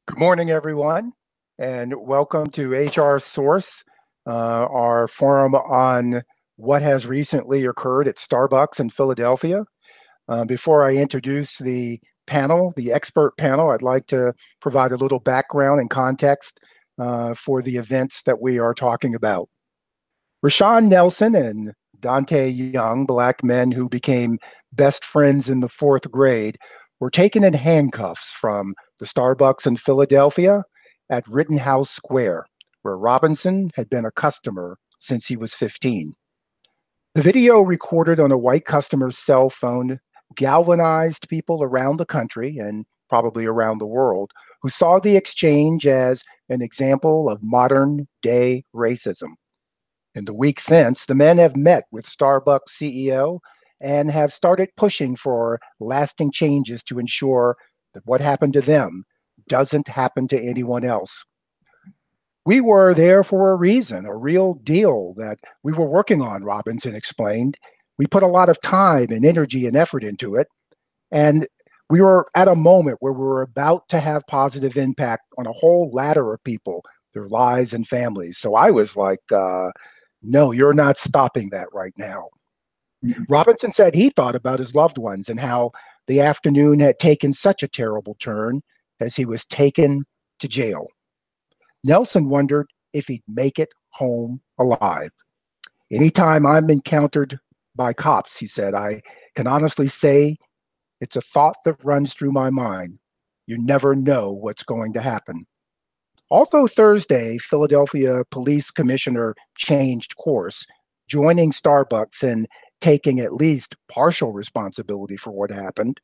Good morning, everyone, and welcome to HR Source, our forum on what has recently occurred at Starbucks in Philadelphia. Before I introduce the panel, the expert panel, I'd like to provide a little background and context for the events that we are talking about. Rashawn Nelson and Dante Young, black men who became best friends in the fourth grade, were taken in handcuffs from the Starbucks in Philadelphia at Rittenhouse Square, where Robinson had been a customer since he was 15. The video recorded on a white customer's cell phone galvanized people around the country and probably around the world who saw the exchange as an example of modern day racism. In the week since, the men have met with Starbucks CEO and have started pushing for lasting changes to ensure that what happened to them doesn't happen to anyone else. We were there for a reason, a real deal that we were working on, Robinson explained. We put a lot of time and energy and effort into it, and we were at a moment where we were about to have positive impact on a whole ladder of people, their lives and families. So I was like, no, you're not stopping that right now. Robinson said he thought about his loved ones and how the afternoon had taken such a terrible turn as he was taken to jail. Nelson wondered if he'd make it home alive. Anytime I'm encountered by cops, he said, I can honestly say it's a thought that runs through my mind. You never know what's going to happen. Although Thursday, Philadelphia Police Commissioner changed course, joining Starbucks in taking at least partial responsibility for what happened,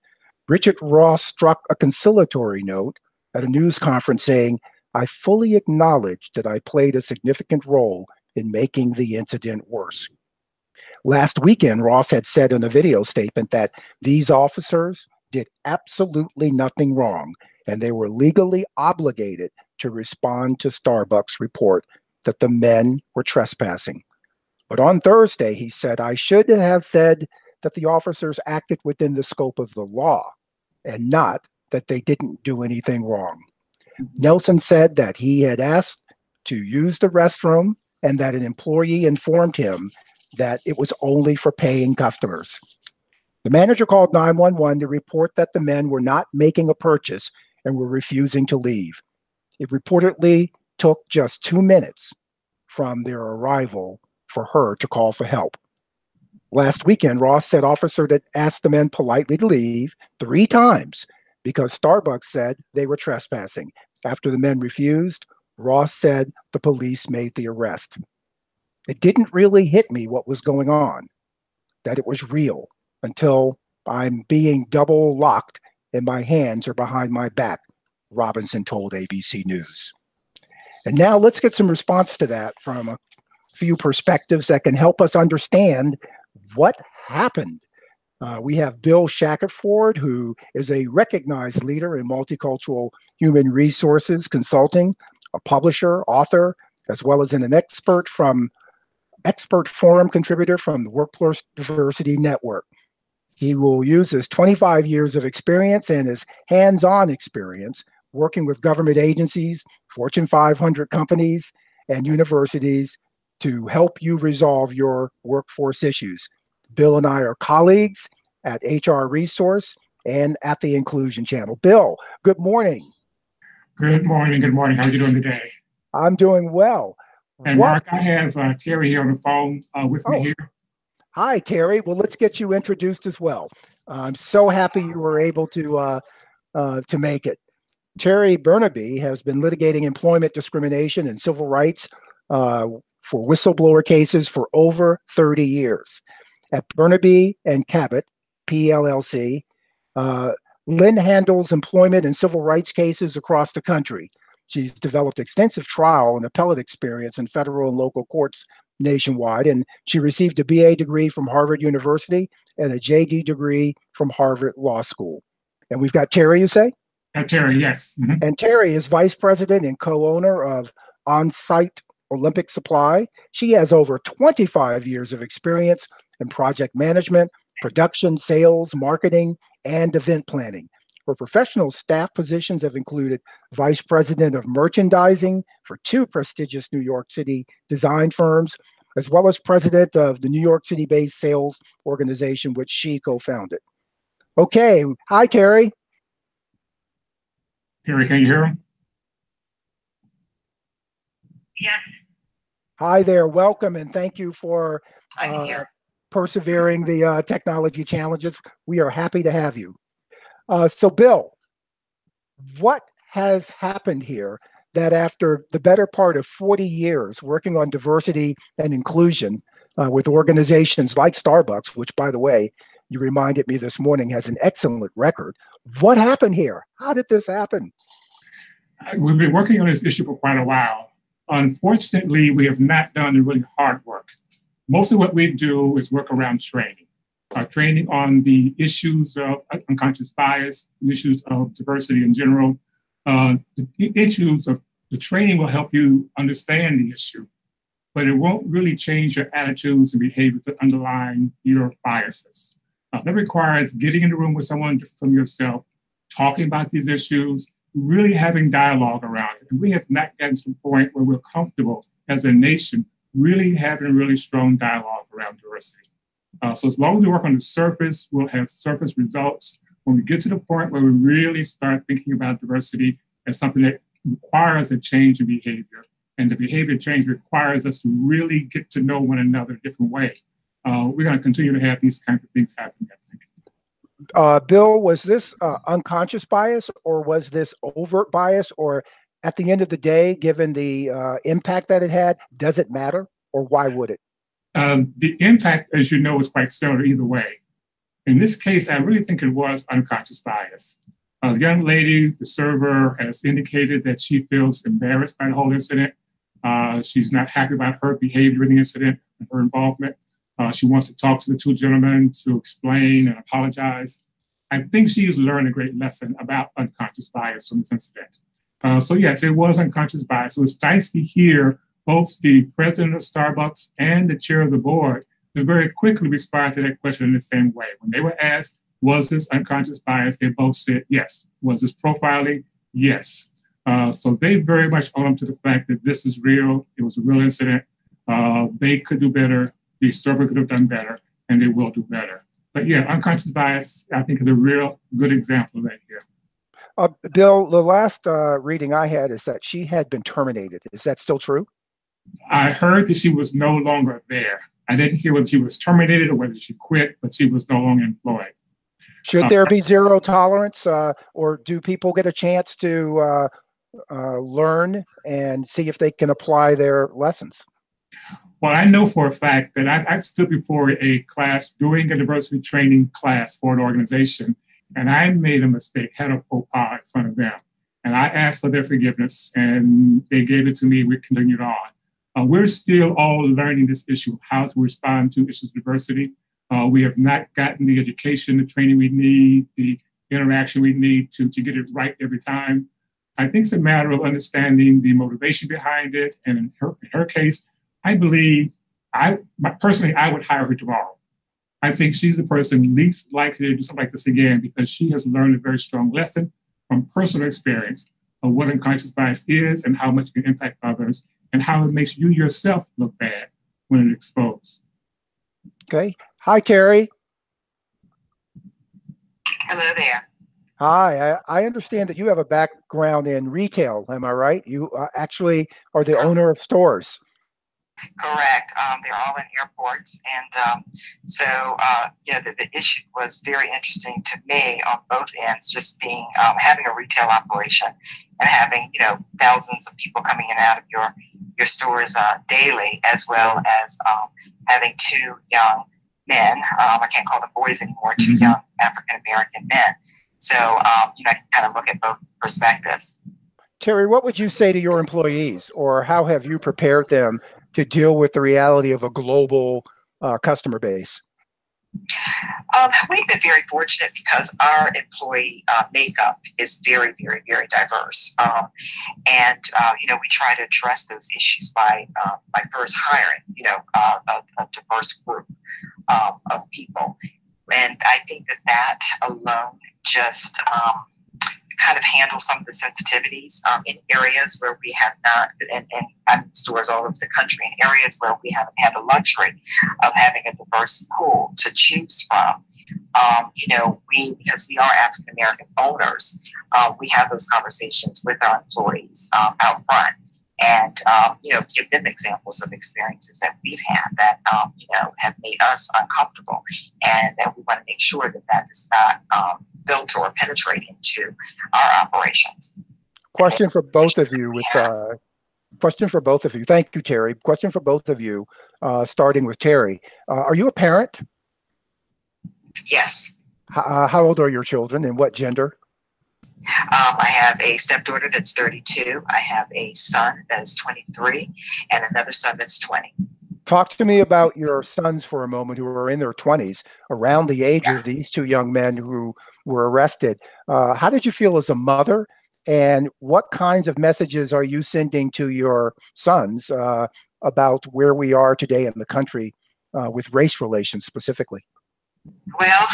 Richard Ross struck a conciliatory note at a news conference saying, I fully acknowledge that I played a significant role in making the incident worse. Last weekend, Ross had said in a video statement that these officers did absolutely nothing wrong, and they were legally obligated to respond to Starbucks' report that the men were trespassing. But on Thursday, he said, I should have said that the officers acted within the scope of the law and not that they didn't do anything wrong. Nelson said that he had asked to use the restroom and that an employee informed him that it was only for paying customers. The manager called 911 to report that the men were not making a purchase and were refusing to leave. It reportedly took just 2 minutes from their arrival for her to call for help. Last weekend, Ross said officer had asked the men politely to leave 3 times because Starbucks said they were trespassing. After the men refused, Ross said the police made the arrest. It didn't really hit me what was going on, that it was real, until I'm being double locked and my hands are behind my back, Robinson told ABC News. And now let's get some response to that from a few perspectives that can help us understand what happened. We have Bill Shackelford, who is a recognized leader in multicultural human resources consulting, a publisher, author, as well as an expert forum contributor from the Workforce Diversity Network. He will use his 25 years of experience and his hands-on experience working with government agencies, Fortune 500 companies, and universities to help you resolve your workforce issues. Bill and I are colleagues at HR Resource and at the Inclusion Channel. Bill, good morning. Good morning. Good morning. How are you doing today? I'm doing well. And Mark, I have Terry here on the phone with me here. Hi, Terry. Well, let's get you introduced as well. I'm so happy you were able to make it. Terry Burnaby has been litigating employment discrimination and civil rights for whistleblower cases for over 30 years. At Burnaby and Cabot, PLLC, Lynn handles employment and civil rights cases across the country. She's developed extensive trial and appellate experience in federal and local courts nationwide, and she received a BA degree from Harvard University and a JD degree from Harvard Law School. And we've got Terry, you say? Terry, yes. Mm-hmm. And Terry is vice president and co-owner of On-Site Olympic Supply. She has over 25 years of experience in project management, production, sales, marketing, and event planning. Her professional staff positions have included vice president of merchandising for two prestigious New York City design firms, as well as president of the New York City-based sales organization, which she co-founded. Okay, hi, Terry. Terry, can you hear him? Yes. Hi there, welcome, and thank you for I'm here. persevering the technology challenges. We are happy to have you. So, Bill, what has happened here that after the better part of 40 years working on diversity and inclusion with organizations like Starbucks, which, by the way, you reminded me this morning has an excellent record. What happened here? How did this happen? We've been working on this issue for quite a while. Unfortunately, we have not done the really hard work. Most of what we do is work around training. Training on the issues of unconscious bias, issues of diversity in general. The issues of the training will help you understand the issue, but it won't really change your attitudes and behavior to underline your biases. That requires getting in the room with someone from yourself, talking about these issues, really having dialogue around it. And we have not gotten to the point where we're comfortable as a nation really having really strong dialogue around diversity. So as long as we work on the surface, we'll have surface results. When we get to the point where we really start thinking about diversity as something that requires a change in behavior, and the behavior change requires us to really get to know one another a different way, we're going to continue to have these kinds of things happen, I think. Bill, was this unconscious bias, or was this overt bias, or at the end of the day, given the impact that it had, does it matter, or why would it? The impact, as you know, is quite similar either way. In this case, I really think it was unconscious bias. The young lady, the server, has indicated that she feels embarrassed by the whole incident. She's not happy about her behavior in the incident and her involvement. She wants to talk to the two gentlemen to explain and apologize. I think she's learned a great lesson about unconscious bias from this incident. So yes, it was unconscious bias. It was nice to hear both the president of Starbucks and the chair of the board to very quickly respond to that question in the same way. When they were asked, was this unconscious bias? They both said yes. Was this profiling? Yes. So they very much own up to the fact that this is real. It was a real incident. They could do better. The server could have done better, and they will do better. But yeah, unconscious bias, I think, is a real good example of that here. Bill, the last reading I had is that she had been terminated. Is that still true? I heard that she was no longer there. I didn't hear whether she was terminated or whether she quit, but she was no longer employed. Should there be zero tolerance, or do people get a chance to learn and see if they can apply their lessons? Well, I know for a fact that I stood before a class doing a diversity training class for an organization, and I made a mistake, had a faux pas in front of them. And I asked for their forgiveness, and they gave it to me. We continued on. We're still all learning this issue of how to respond to issues of diversity. We have not gotten the education, the training we need, the interaction we need to get it right every time. I think it's a matter of understanding the motivation behind it. And in her case, I believe, personally, I would hire her tomorrow. I think she's the person least likely to do something like this again because she has learned a very strong lesson from personal experience of what unconscious bias is and how much it can impact others and how it makes you yourself look bad when it's exposed. Okay. Hi, Terry. Hello there. Hi. I understand that you have a background in retail. Am I right? You actually are the owner of stores. Correct. They're all in airports. And the issue was very interesting to me on both ends, just being having a retail operation and having, thousands of people coming in and out of your stores daily, as well as having two young men. I can't call them boys anymore, two young African-American men. So, I can kind of look at both perspectives. Terry, what would you say to your employees, or how have you prepared them to deal with the reality of a global customer base? We've been very fortunate because our employee makeup is very, very, very diverse. We try to address those issues by first hiring, a diverse group of people. And I think that alone just kind of handle some of the sensitivities in areas where we have not, and I'm in stores all over the country, in areas where we haven't had the luxury of having a diverse pool to choose from. Because we are African American owners, we have those conversations with our employees out front, and give them examples of experiences that we've had that have made us uncomfortable, and that we want to make sure that that does not filter or penetrate into our operations. Question for both of you. Question for both of you. Thank you, Terry. Question for both of you, starting with Terry. Are you a parent? Yes. How old are your children and what gender? I have a stepdaughter that's 32. I have a son that is 23 and another son that's 20. Talk to me about your sons for a moment who are in their 20s, around the age of these two young men who were arrested. How did you feel as a mother? And what kinds of messages are you sending to your sons about where we are today in the country with race relations specifically? Well,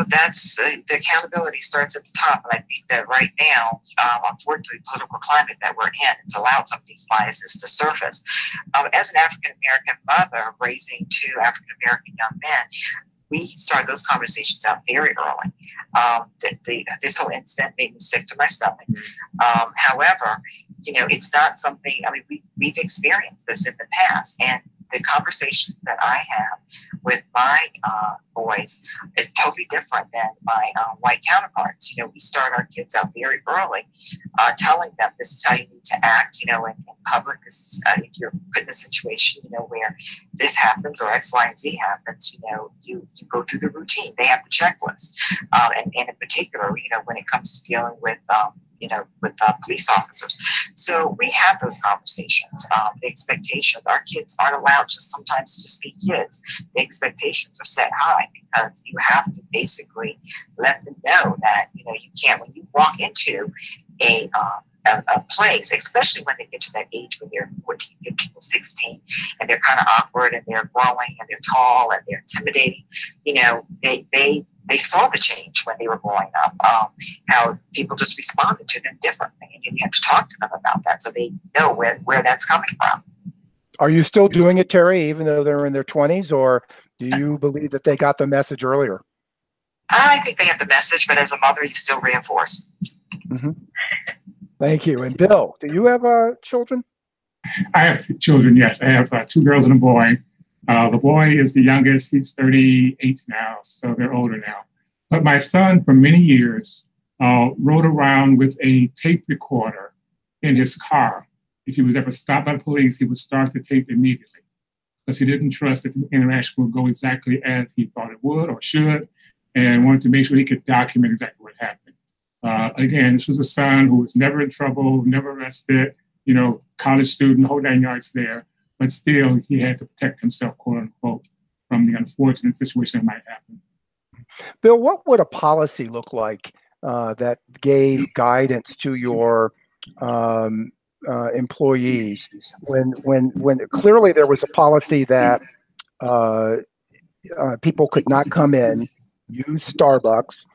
that's the accountability starts at the top. And I think that right now, unfortunately, the political climate that we're in, it's allowed some of these biases to surface. As an African-American mother raising two African-American young men, we started those conversations out very early. This whole incident made me sick to my stomach. However, it's not something, we've experienced this in the past. And the conversations that I have with my boys is totally different than my white counterparts. We start our kids out very early, telling them this is how you need to act. In public, this is if you're put in a situation, where this happens or X, Y, and Z happens. You go through the routine. They have the checklist, and in particular, when it comes to dealing with police officers. So we have those conversations. The expectations, our kids aren't allowed just sometimes to just be kids. The expectations are set high because you have to basically let them know that, you can't, when you walk into a place, especially when they get to that age when they're 14, 15, 16, and they're kind of awkward and they're growing and they're tall and they're intimidating, they saw the change when they were growing up, how people just responded to them differently. And you have to talk to them about that so they know where that's coming from. Are you still doing it, Terry, even though they're in their 20s, or do you believe that they got the message earlier? I think they have the message, but as a mother, you still reinforce. Mm-hmm. Thank you. And Bill, do you have children? I have children, yes. I have 2 girls and a boy. The boy is the youngest. He's 38 now, so they're older now. But my son, for many years, rode around with a tape recorder in his car. If he was ever stopped by police, he would start the tape immediately because he didn't trust that the interaction would go exactly as he thought it would or should, and wanted to make sure he could document exactly what happened. Again, this was a son who was never in trouble, never arrested, college student, whole 9 yards there. But still, he had to protect himself, quote unquote, from the unfortunate situation that might happen. Bill, what would a policy look like that gave guidance to your employees when clearly there was a policy that people could not come in, use Starbucks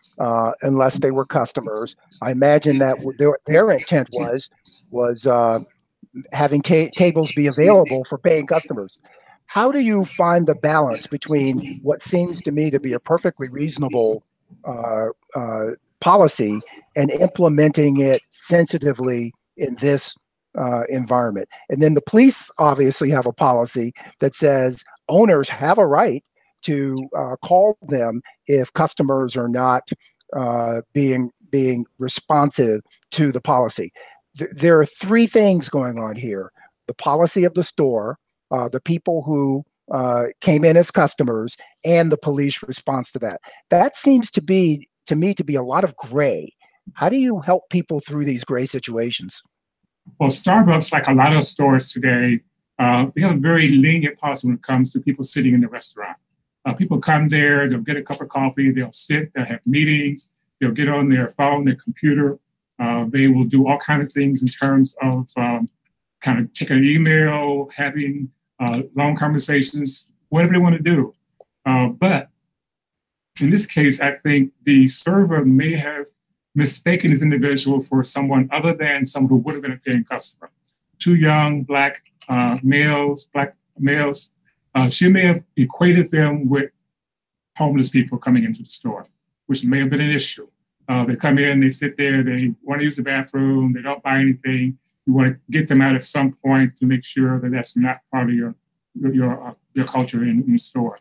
unless they were customers? I imagine that their intent was having tables be available for paying customers. How do you find the balance between what seems to me to be a perfectly reasonable policy and implementing it sensitively in this environment? And then the police obviously have a policy that says owners have a right to call them if customers are not being responsive to the policy. There are 3 things going on here: the policy of the store, the people who came in as customers, and the police response to that. That seems to me to be a lot of gray. How do you help people through these gray situations? Well, Starbucks, like a lot of stores today, they have a very lenient policy when it comes to people sitting in the restaurant. People come there, they'll get a cup of coffee, they'll sit, they'll have meetings, they'll get on their phone, their computer. They will do all kinds of things in terms of kind of checking an email, having long conversations, whatever they want to do. But in this case, I think the server may have mistaken this individual for someone other than someone who would have been a paying customer. Two young black males. She may have equated them with homeless people coming into the store, which may have been an issue. They come in, they sit there, they want to use the bathroom, they don't buy anything. You want to get them out at some point to make sure that that's not part of your culture in the store.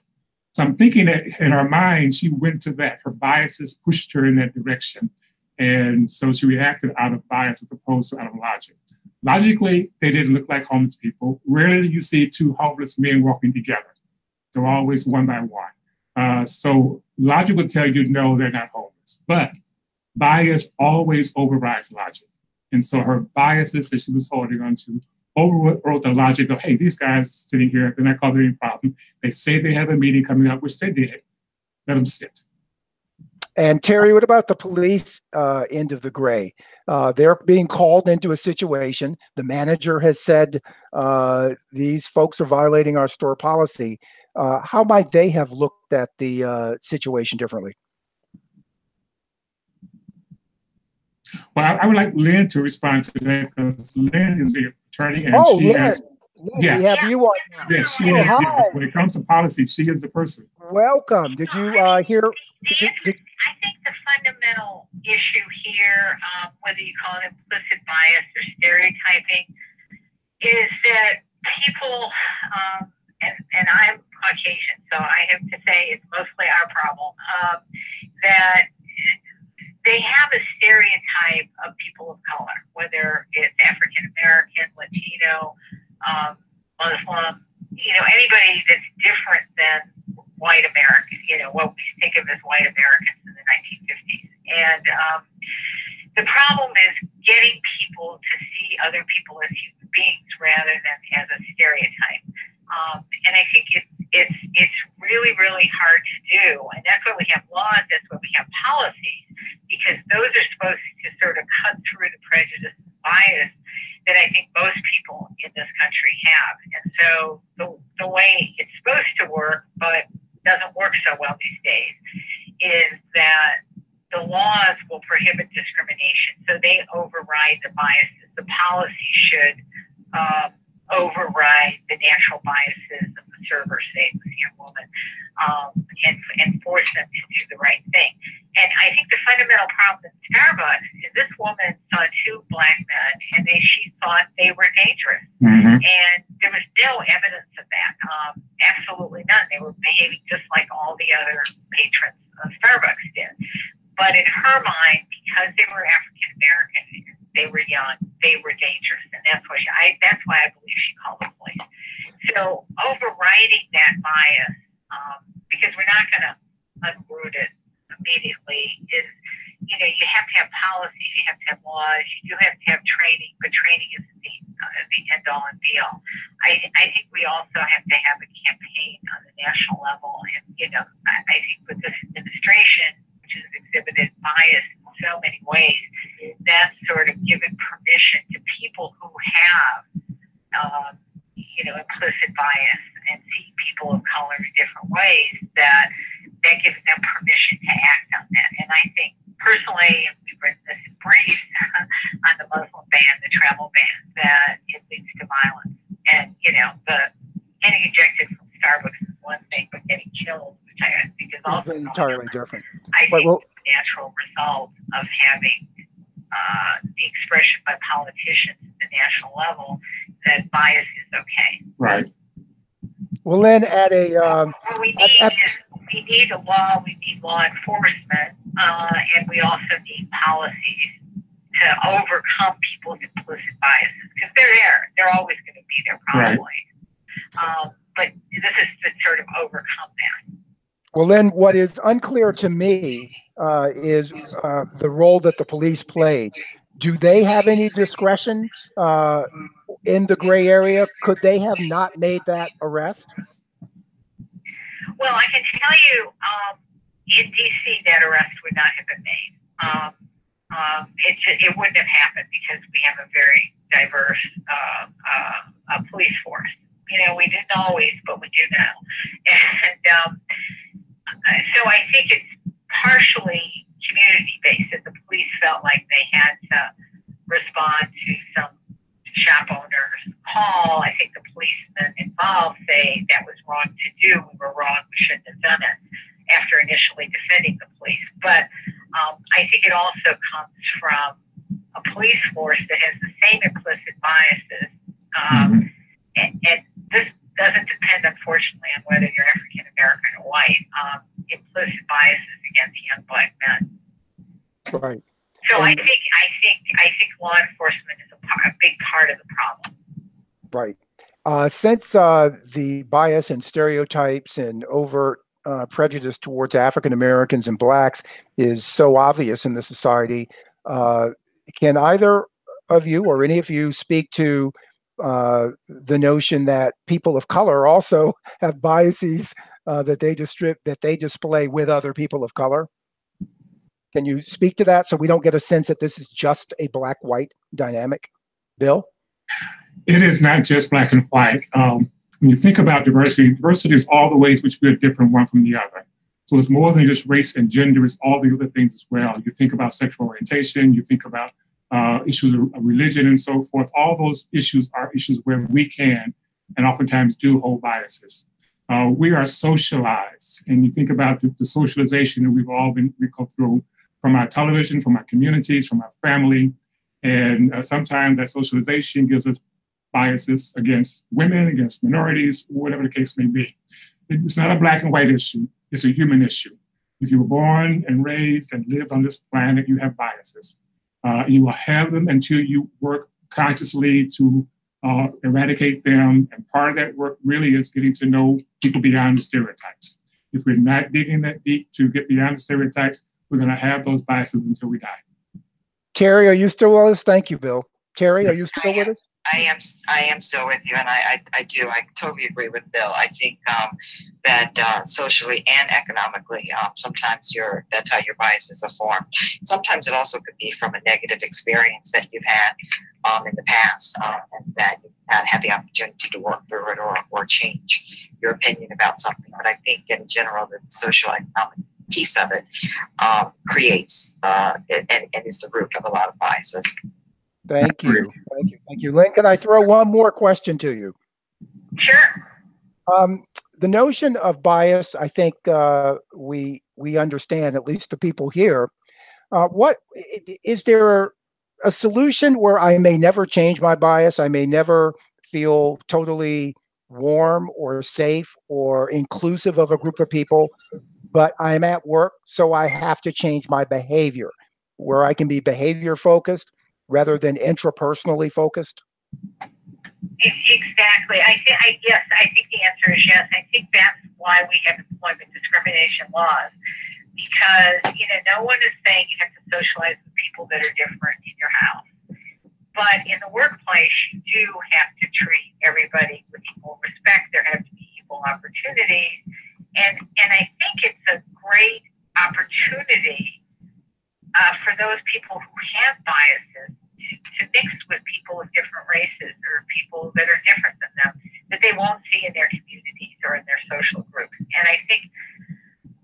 So I'm thinking that in her mind, she went to that. Her biases pushed her in that direction. And so she reacted out of bias as opposed to out of logic. Logically, they didn't look like homeless people. Rarely do you see two homeless men walking together. They're always one by one. So logic would tell you, no, they're not homeless. But bias always overrides logic. And so her biases that she was holding on to overrode the logic of, hey, these guys sitting here, they're not causing any problem. They say they have a meeting coming up, which they did. Let them sit. And Terry, what about the police end of the gray? They're being called into a situation. The manager has said these folks are violating our store policy. How might they have looked at the situation differently? Well, I would like Lynn to respond to that because Lynn is the attorney and she Lynn. has. Yeah, we have you on now. Yes, she is. Yeah, when it comes to policy, she is the person. Welcome. Did you hear? I think the fundamental issue here, whether you call it implicit bias or stereotyping, is that people, and I'm Caucasian, so I have to say it's mostly our problem, that they have a stereotype of people of color, whether it's African American, Latino, Muslim, anybody that's different than white American, what we think of as white Americans in the 1950s. And the problem is getting people to see other people as human beings rather than as a stereotype. And I think it's really, really hard to do. And that's why we have laws, that's why we have policies, because those are supposed to sort of cut through the prejudice and bias that I think most people in this country have. And so the way it's supposed to work, but doesn't work so well these days, is that the laws will prohibit discrimination. So they override the biases. The policy should override the natural biases of the server, say, this young woman, and force them to do the right thing. And I think the fundamental problem in Starbucks is this woman saw two black men and she thought they were dangerous. Mm-hmm. And there was no evidence of that. Absolutely none. They were behaving just like all the other patrons of Starbucks did. But in her mind, because they were African American, they were young, they were dangerous, and that's why I believe she called the police. So overriding that bias, because we're not going to unroot it immediately, is you have to have policies, you have to have laws, you do have to have training, but training isn't the end all and be all. I think we also have to have a campaign on the national level, and I think with this administration, which has exhibited bias in so many ways, that's sort of given permission to people who have, implicit bias and see people of color in different ways, that gives them permission to act on that. And I think personally, and we've written this in briefs on the Muslim ban, the travel ban, that it leads to violence. And, the getting ejected from Starbucks is one thing, but getting killed, which I think is also entirely different. I think the natural result of having the expression by politicians at the national level that bias is okay. Right. Well, then at a what we need a law, we need law enforcement, and we also need policies to overcome people's implicit biases, because they're there. They're always going to be there, probably. Right. But this is to sort of overcome that. Well, then what is unclear to me is the role that the police played. Do they have any discretion in the gray area? Could they have not made that arrest? Well, I can tell you in D.C. that arrest would not have been made. It wouldn't have happened because we have a very diverse police force. We didn't always, but we do now. And so I think it's partially community basis. The police felt like they had to respond to some shop owner's call. I think the policemen involved say that was wrong to do. We were wrong. We shouldn't have done it after initially defending the police. But I think it also comes from a police force that has the same implicit biases. And this doesn't depend, unfortunately, on whether you're African American or white. Implicit biases against young black men. Right. So I think law enforcement is a big part of the problem. Right. Since the bias and stereotypes and overt prejudice towards African Americans and blacks is so obvious in the society, can either of you or any of you speak to the notion that people of color also have biases that they display with other people of color? Can you speak to that so we don't get a sense that this is just a black-white dynamic? Bill? It is not just black and white. When you think about diversity, diversity is all the ways which we are different one from the other. So it's more than just race and gender, it's all the other things as well. You think about sexual orientation, you think about issues of religion and so forth. All those issues are issues where we can and oftentimes do hold biases. We are socialized, and you think about the socialization that we go through from our television, from our communities, from our family, and sometimes that socialization gives us biases against women, against minorities, whatever the case may be. It's not a black and white issue, it's a human issue. If you were born and raised and lived on this planet, you have biases. You will have them until you work consciously to eradicate them. And part of that work really is getting to know people beyond the stereotypes. If we're not digging that deep to get beyond the stereotypes, we're going to have those biases until we die. Terry, are you still with us? Thank you, Bill. Terry, are you still with us? I am still with you, and I totally agree with Bill. I think that socially and economically, sometimes that's how your biases are formed. Sometimes it also could be from a negative experience that you've had in the past, and that you haven't had the opportunity to work through it or change your opinion about something. But I think in general, the social economic piece of it creates and is the root of a lot of biases. Thank you. Lynn, can I throw one more question to you? Sure. The notion of bias, I think we understand, at least the people here. What is there a solution where I may never change my bias? I may never feel totally warm or safe or inclusive of a group of people, but I'm at work, so I have to change my behavior, where I can be behavior focused rather than intrapersonally focused? Exactly. Yes, I think the answer is yes. I think that's why we have employment discrimination laws, because no one is saying you have to socialize with people that are different in your house. But in the workplace, you do have to treat everybody with equal respect. There have to be equal opportunities. And I think it's a great opportunity for those people who have biases to mix with people of different races or people that are different than them that they won't see in their communities or in their social groups. And I think,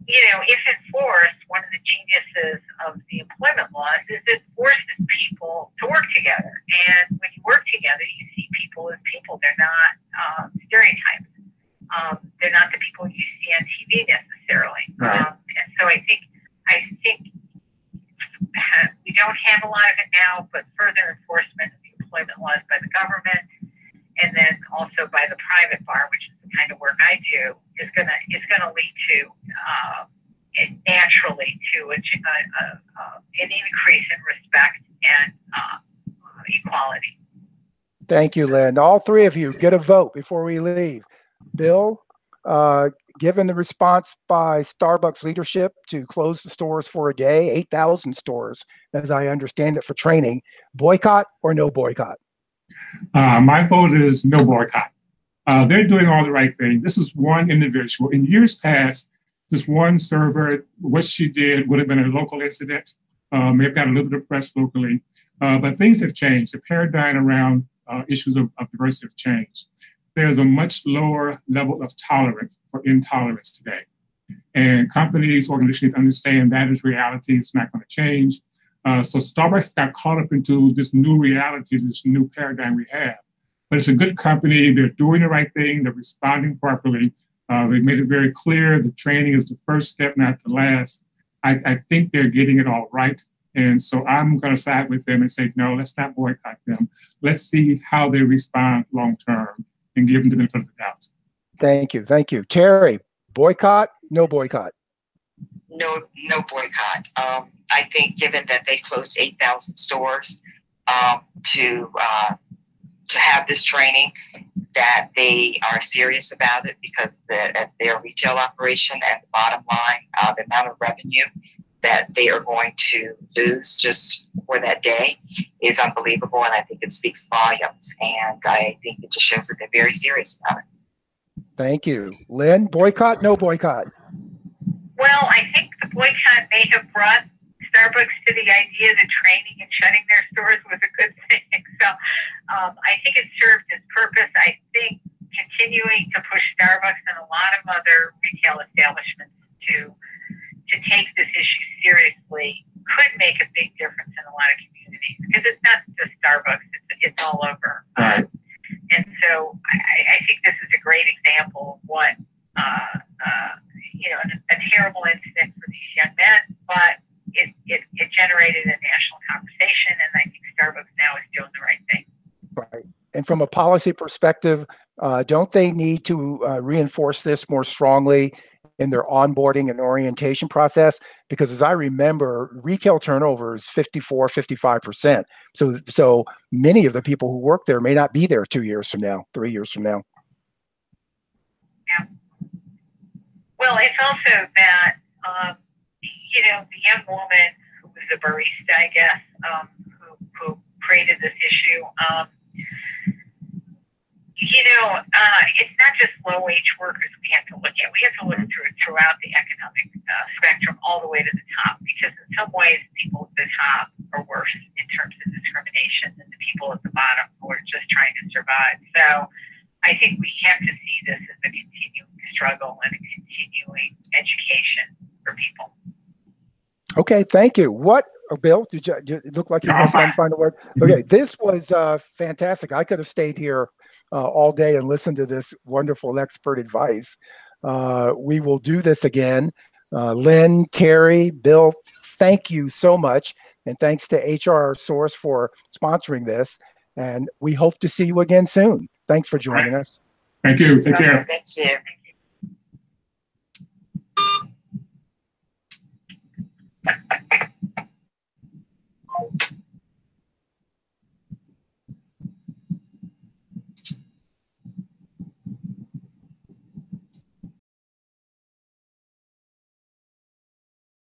if enforced, one of the geniuses of the employment laws is it forces people to work together. And when you work together, you see people as people. They're not stereotypes. They're not the people you see on TV necessarily. Right. And so I think we don't have a lot of it now, but further enforcement of the employment laws by the government and then also by the private bar, which is the kind of work I do, is gonna lead to naturally to an increase in respect and equality. Thank you, Lynn. All three of you get a vote before we leave. Bill, given the response by Starbucks leadership to close the stores for a day, 8,000 stores, as I understand it, for training, boycott or no boycott? My vote is no boycott. They're doing all the right thing. This is one individual. In years past, this one server, what she did would have been a local incident, may have got a little bit of press locally, but things have changed. The paradigm around issues of diversity have changed. There's a much lower level of tolerance for intolerance today. And companies, organizations understand that is reality. It's not going to change. So Starbucks got caught up into this new reality, this new paradigm we have. But it's a good company. They're doing the right thing. They're responding properly. They made it very clear the training is the first step, not the last. I think they're getting it all right. And so I'm going to side with them and say, no, let's not boycott them. Let's see how they respond long term and give them the benefit of the doubt. Thank you. Thank you. Terry, boycott, no boycott? No boycott. I think given that they closed 8,000 stores to have this training, that they are serious about it, because their retail operation and the bottom line, the amount of revenue that they are going to lose just for that day is unbelievable. And I think it speaks volumes. And I think it just shows that they're very serious about it. Thank you. Lynn, boycott, no boycott? Well, I think the boycott may have brought Starbucks to the idea that training and shutting their stores was a good thing. So I think it served its purpose. I think continuing to push Starbucks and a lot of other retail establishments to take this issue seriously could make a big difference in a lot of communities, because it's not just Starbucks, it's all over. And so I think this is a great example of what, a terrible incident for these young men, but it generated a national conversation, and I think Starbucks now is doing the right thing. Right. And from a policy perspective, don't they need to reinforce this more strongly in their onboarding and orientation process? Because as I remember, retail turnover is 54, 55%. So many of the people who work there may not be there 2 years from now, 3 years from now. Yeah. Well, it's also that, the young woman who was a barista, I guess, who created this issue, it's not just low-wage workers we have to look at. We have to look throughout the economic spectrum all the way to the top, because in some ways people at the top are worse in terms of discrimination than the people at the bottom who are just trying to survive. So I think we have to see this as a continuing struggle and a continuing education for people. Okay, thank you. Bill, did you look like you were trying to find a word? Okay, this was fantastic. I could have stayed here all day and listened to this wonderful expert advice. We will do this again. Lynn, Terry, Bill, thank you so much. And thanks to HR Source for sponsoring this. And we hope to see you again soon. Thanks for joining us. Thank you. Take care. Thank you.